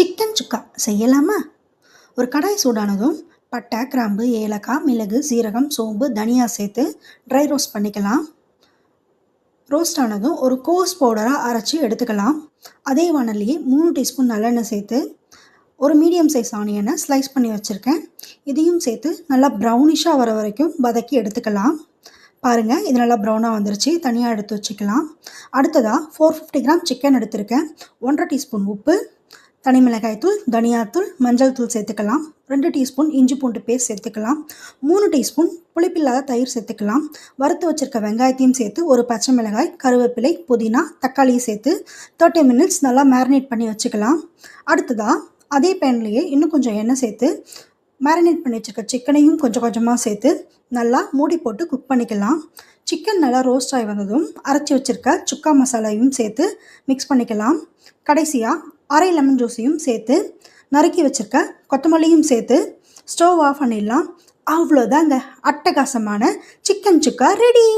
Chicken சுக்கா செய்யலாமா? ஒரு கடாய் சூடானதும் பட்டை, கிராம்பு, ஏலக்காய், மிளகு, சீரகம், சோம்பு, தனியா சேர்த்து ட்ரை ரோஸ்ட் பண்ணிக்கலாம். ரோஸ்ட் ஆனதும் ஒரு கோஸ் பவுடராக அரைச்சி எடுத்துக்கலாம். அதே வானல்லையே 3 டீஸ்பூன் நல்லெண்ணெய் சேர்த்து ஒரு மீடியம் சைஸ் ஆனியனை ஸ்லைஸ் பண்ணி வச்சுருக்கேன். இதையும் சேர்த்து நல்லா ப்ரௌனிஷாக வர வரைக்கும் வதக்கி எடுத்துக்கலாம். பாருங்கள், இது நல்லா ப்ரௌனாக வந்துருச்சு. தனியாக எடுத்து வச்சுக்கலாம். அடுத்ததாக 450 கிராம் சிக்கன் எடுத்திருக்கேன். 1.5 டீஸ்பூன் உப்பு, தனி மிளகாய்த்தூள், தனியாத்தூள், மஞ்சள் தூள் சேர்த்துக்கலாம். 2 டீஸ்பூன் இஞ்சி பூண்டு பேஸ்ட் சேர்த்துக்கலாம். 3 டீஸ்பூன் புளிப்பில்லாத தயிர் சேர்த்துக்கலாம். வறுத்து வச்சுருக்க வெங்காயத்தையும் சேர்த்து ஒரு பச்சை மிளகாய், கருவேப்பிலை, புதினா, தக்காளியை சேர்த்து 30 மினிட்ஸ் நல்லா மேரினேட் பண்ணி வச்சுக்கலாம். அடுத்ததாக அதே பேன்லேயே இன்னும் கொஞ்சம் எண்ணெய் சேர்த்து மேரினேட் பண்ணி வச்சுருக்க சிக்கனையும் கொஞ்சம் கொஞ்சமாக சேர்த்து நல்லா மூடி போட்டு குக் பண்ணிக்கலாம். சிக்கன் நல்லா ரோஸ்ட் ஆகி வந்ததும் அரைச்சி வச்சுருக்க சுக்கா மசாலாவையும் சேர்த்து மிக்ஸ் பண்ணிக்கலாம். கடைசியாக அரை லெமன் ஜூஸையும் சேர்த்து நறுக்கி வச்சுருக்க கொத்தமல்லியும் சேர்த்து ஸ்டவ் ஆஃப் பண்ணிடலாம். அவ்வளோதாங்க, அட்டகாசமான சிக்கன் சுக்கா ரெடி.